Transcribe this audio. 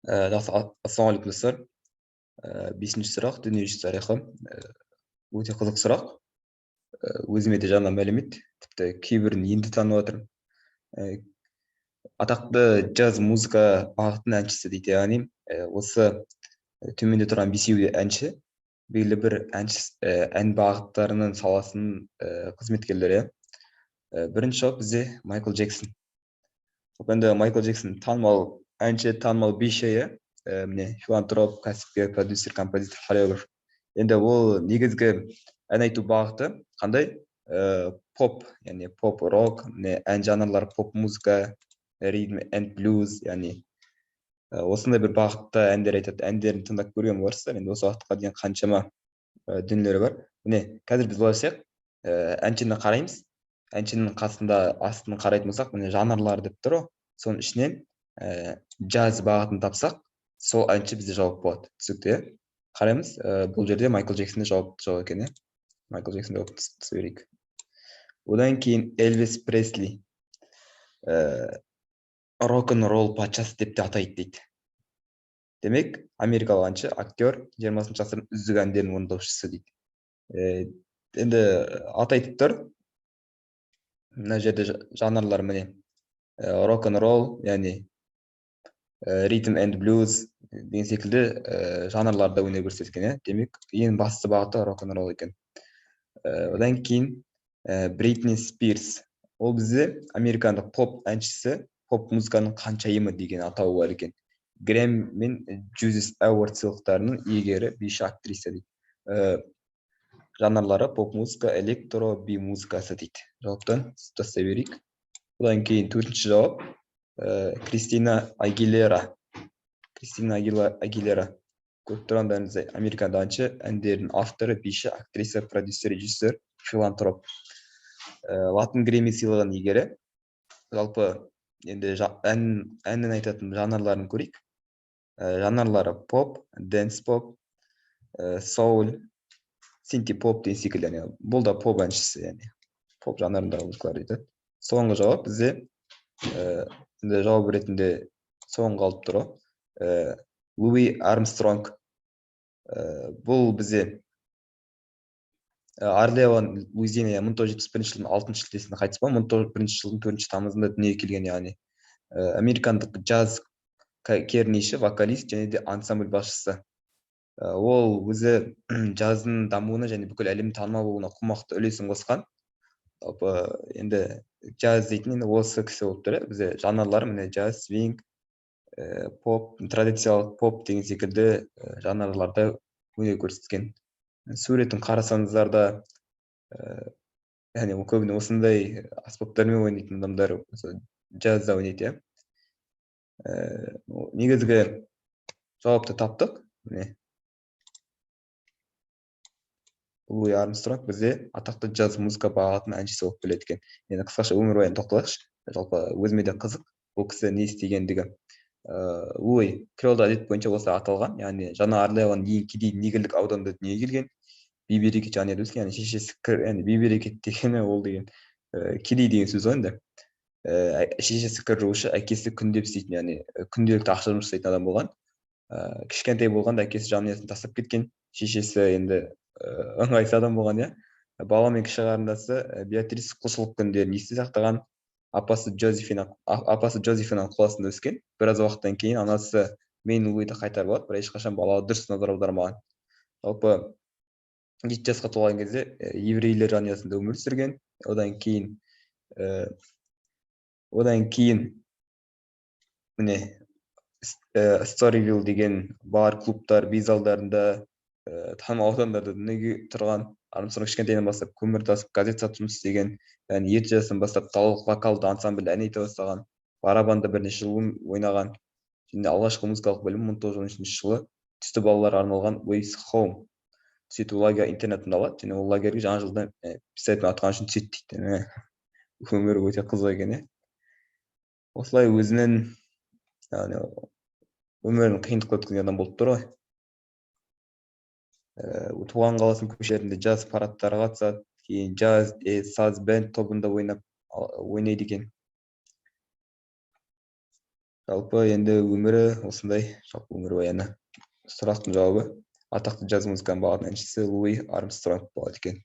Assalamualaikum достар. Бесінші сұрақ, дүниежүзі тарихы. Өте қызық сұрақ. Өзіме де жаңа мәлімет, тіпті кейбірін енді танып жатырмын. Атақты джаз музыка бағытының әншісі дейді, яғни осы төменде тұрған бесеуі әнші, белгілі бір ән бағыттарының саласының қызметкерлері. Бірінші жауап бізде Майкл Джексон. Енді Майкл Джексон танымал әнші, танымал биші, міне филантроп, кәсіпкер, продюсер, композитор, хореограф. Енді ол негізгі ән айту бағыты қандай? Поп, яғни поп рок, ән жанрлары поп музыка, ритм энд блюз, яғни осындай бір бағытта әндер айтады. Әндерін тыңдап көрген боларсыздар. Енді осы уақытқа дейін қаншама дүниелері бар. Міне қазір біз ойласақ, әншіні қараймыз. Әншінің қасында астын қарайтын болсақ, міне жанрлар деп тұр. Соның ішінен джаз бағытын тапсақ, сол әнші бізде жауап болады. Түсікті, қараймыз. Бұл жерде Майкл Джексонды жауап екен. Майкл Джексон жауап түсе берейік. Одан кейін Элвис Пресли рок-н-ролл патшасы деп те атайды дейді. Демек, америкалық әнші, актер, 20-шы ғасырдың үздік әндерінің орындаушысы дейді. Енді атайтып тұр. Мына жерде жанрлар міне рок-н-ролл, яғни ритм энд блюз деген секілді жанрларда өнер көрсеткен. Демек, ең басты бағыты рок-н-ролл екен. Одан кейін Бритни Спирс. Ол бізде американдық поп әншісі, поп музыканың қаншайымы деген атауы бар екен. Грэмми мен Juice Award сыйлықтарының иегері, биші, актриса дейді. Жанрлары поп музыка, электро, би музыкасы дейді. Жауаптан тастай берейік. Одан кейін төртінші жауап Кристина Агилера. Кристина Агилера. Көп тұрғандарыңыздай американдық әнші, әндердің авторы, биші, актриса, продюсер, режиссер, филантроп. Латын Грэмми сыйлығының иегері. Жалпы енді әннен айтатын жанрларын көрейік. Жанрлары поп, дэнс поп, соул, синти поп деген секілді. Бұл да поп әншісі, яғни поп жанрындағы музыкалар дейді. Соңғы жауап бізде жауап ретінде соңғы алып тұр. Луи Армстронг. Бұл бізде Арлеон, Луизиана 1971 жылдың 6 шілдесінде қайтыс болған, 1901 жылдың 4 тамызында дүниеге келген, яғни американдық джаз кернейші, вокалист және де ансамбль басшысы. Ол өзі джаздың дамуына және бүкіл әлемнің танымал болуына қомақты үлесін қосқан. Енді джаз дейтін осы кісі болып тұр. Бізде жанрлар міне джаз, свинг, поп, традициялық поп деген секілді жанрларда өнер көрсеткен. Суретін қарасаңыздар да, яғни көбіне осындай аспаптармен ойнайтын адамдар джазда ойнайды. Негізгі жауапты таптық. Луи Армстронг бізде атақты джаз музыка бағытының әншісі болып келеді екен. Енді қысқаша өмірбаянын тоқталайықшы. Жалпы өзіме де қызық бұл кісі не істегендігі. Луи креолдық әдет бойынша осылай аталған, яғни жаңа Орлеан кедей негрлік ауданында дүниеге келген. Бейберекет жанұяда өскен, яғни шешесі яғни бейберекет дегені ол деген кедей деген сөз ғой енді. Шешесі кір жуушы, әкесі күндеп істейтін, яғни күнделікті ақша жұмыс жасайтын адам болған. Кішкентай болғанда әкесі жанұясын тастап кеткен. Шешесі енді ыңғайсыз адам болған, бала мен кіші қарындасы Беатрис құлшылық күндерін есте сақтаған. Апасы Джозефина қоластында өскен. Біраз уақыттан кейін анасы мен Луиді қайтарып алады, бірақ ешқашан балаға дұрыс назар аудармаған. Жалпы 7 жасқа толған кезде еврейлер жанұясында өмір сүрген. Одан кейін міне Storyville деген бар, клубтар, би залдарында, танымал аудандарда дүниеге тұрған. Армстронг кішкентайынан бастап көмір тасып, газет сатып жұмыс істеген. Яғни 7 жасынан бастап далалық вокалды ансамбль ән айта бастаған. Барабанда бірнеше жыл ойнаған. Және алғашқы музыкалық білімі 1913 жылы түсті балаларға арналған Waves Home түсету лагерь интернатында алады. Және ол лагерьге жаңа жылда писатель атқан үшін түсет дейді. Өмірі өте қызық екен. Осылай өзінің өмірін қиындыққа өткізген адам болып тұр ғой. Туған қаласының көшелерінде джаз парадтарға қатысады. Кейін джаз, саз бенд тобында ойнайды екен. Жалпы енді өмірі осындай, жалпы өмірбаяны. Сұрақтың жауабы атақты джаз музыканың бағын әншісі Луи Армстронг болады екен.